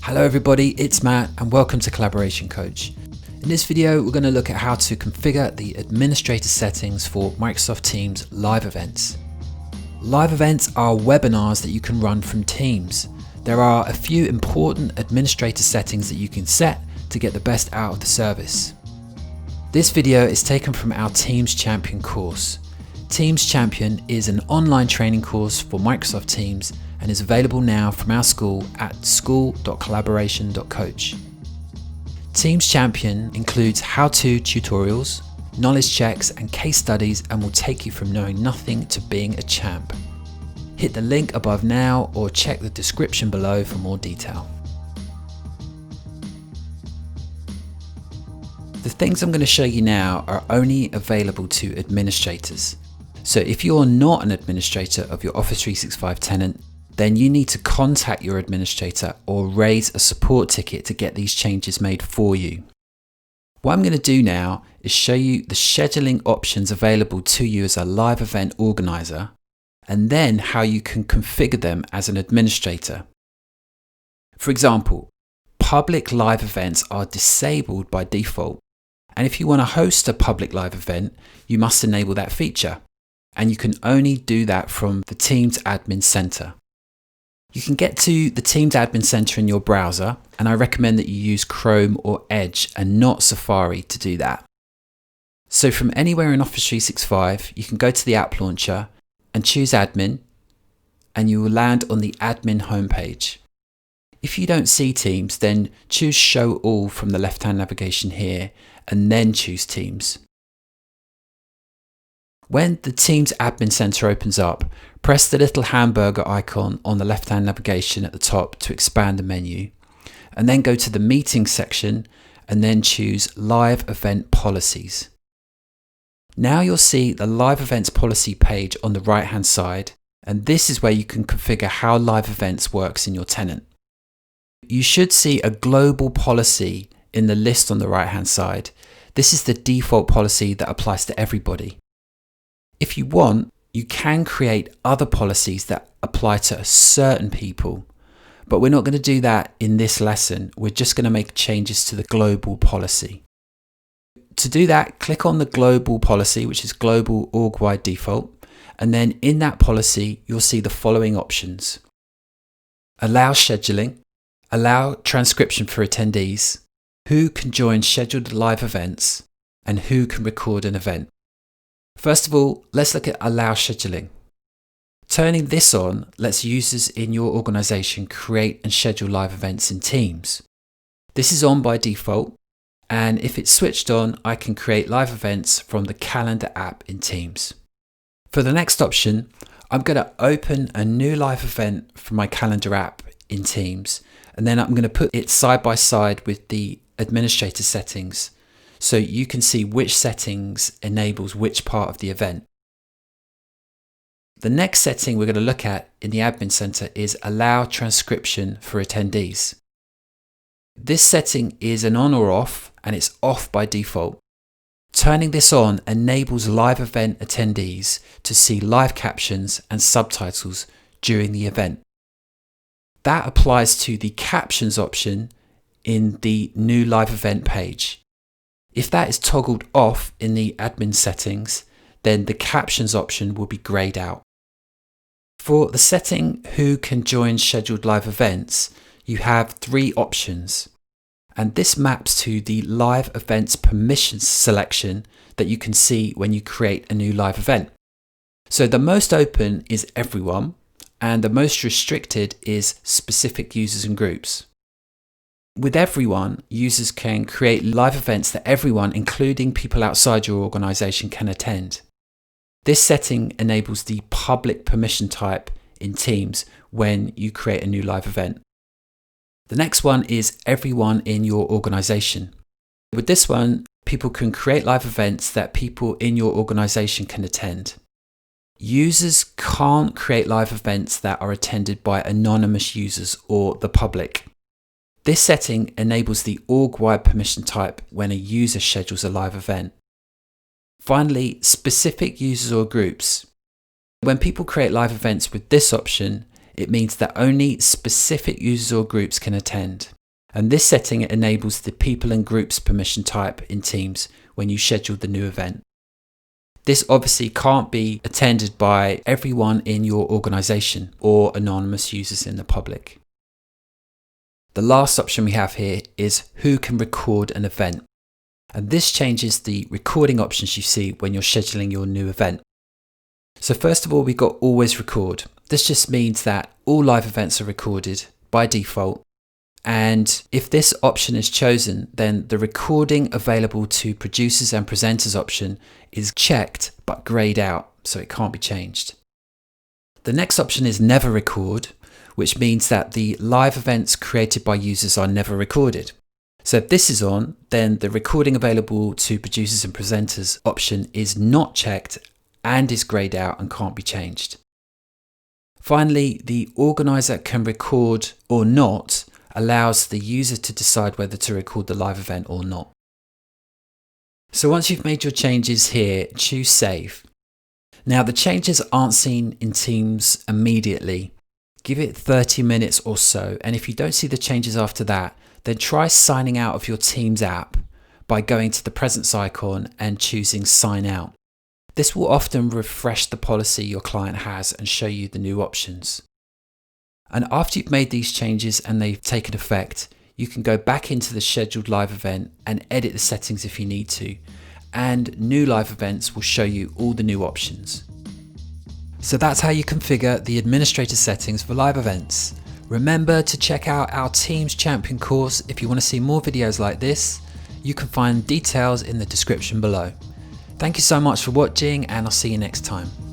Hello everybody, it's Matt and welcome to Collaboration Coach. In this video, we're going to look at how to configure the administrator settings for Microsoft Teams live events. Live events are webinars that you can run from Teams. There are a few important administrator settings that you can set to get the best out of the service. This video is taken from our Teams Champion course. Teams Champion is an online training course for Microsoft Teams and is available now from our school at school.collaboration.coach. Teams Champion includes how-to tutorials, knowledge checks and case studies and will take you from knowing nothing to being a champ. Hit the link above now or check the description below for more detail. The things I'm going to show you now are only available to administrators. So if you're not an administrator of your Office 365 tenant, then you need to contact your administrator or raise a support ticket to get these changes made for you. What I'm going to do now is show you the scheduling options available to you as a live event organizer, and then how you can configure them as an administrator. For example, public live events are disabled by default, and if you want to host a public live event, you must enable that feature, and you can only do that from the Teams Admin Center. You can get to the Teams Admin Center in your browser, and I recommend that you use Chrome or Edge and not Safari to do that. So from anywhere in Office 365, you can go to the app launcher and choose Admin, and you will land on the Admin homepage. If you don't see Teams, then choose Show All from the left-hand navigation here, and then choose Teams. When the Teams Admin Center opens up, press the little hamburger icon on the left-hand navigation at the top to expand the menu, and then go to the Meetings section and then choose Live Event Policies. Now you'll see the Live Events Policy page on the right-hand side, and this is where you can configure how live events works in your tenant. You should see a global policy in the list on the right-hand side. This is the default policy that applies to everybody. If you want, you can create other policies that apply to certain people, but we're not going to do that in this lesson. We're just going to make changes to the global policy. To do that, click on the global policy, which is global org-wide default, and then in that policy, you'll see the following options. Allow scheduling, allow transcription for attendees, who can join scheduled live events, and who can record an event. First of all, let's look at Allow Scheduling. Turning this on lets users in your organization create and schedule live events in Teams. This is on by default, and if it's switched on, I can create live events from the Calendar app in Teams. For the next option, I'm going to open a new live event from my Calendar app in Teams, and then I'm going to put it side by side with the administrator settings, so you can see which settings enables which part of the event. The next setting we're going to look at in the Admin Center is Allow Transcription for Attendees. This setting is an on or off, and it's off by default. Turning this on enables live event attendees to see live captions and subtitles during the event. That applies to the captions option in the new live event page. If that is toggled off in the admin settings, then the captions option will be grayed out. For the setting who can join scheduled live events, you have three options, and this maps to the live events permissions selection that you can see when you create a new live event. So the most open is everyone, and the most restricted is specific users and groups. With everyone, users can create live events that everyone, including people outside your organization, can attend. This setting enables the public permission type in Teams when you create a new live event. The next one is everyone in your organization. With this one, people can create live events that people in your organization can attend. Users can't create live events that are attended by anonymous users or the public. This setting enables the org-wide permission type when a user schedules a live event. Finally, specific users or groups. When people create live events with this option, it means that only specific users or groups can attend. And this setting enables the people and groups permission type in Teams when you schedule the new event. This obviously can't be attended by everyone in your organization or anonymous users in the public. The last option we have here is who can record an event. And this changes the recording options you see when you're scheduling your new event. So first of all, we've got always record. This just means that all live events are recorded by default. And if this option is chosen, then the recording available to producers and presenters option is checked but grayed out, so it can't be changed. The next option is never record, which means that the live events created by users are never recorded. So if this is on, then the recording available to producers and presenters option is not checked and is grayed out and can't be changed. Finally, the organizer can record or not allows the user to decide whether to record the live event or not. So once you've made your changes here, choose Save. Now the changes aren't seen in Teams immediately. Give it 30 minutes or so, and if you don't see the changes after that, then try signing out of your Teams app by going to the presence icon and choosing Sign Out. This will often refresh the policy your client has and show you the new options. And after you've made these changes and they've taken effect, you can go back into the scheduled live event and edit the settings if you need to. And new live events will show you all the new options. So that's how you configure the administrator settings for live events. Remember to check out our Teams Champion course if you want to see more videos like this. You can find details in the description below. Thank you so much for watching, and I'll see you next time.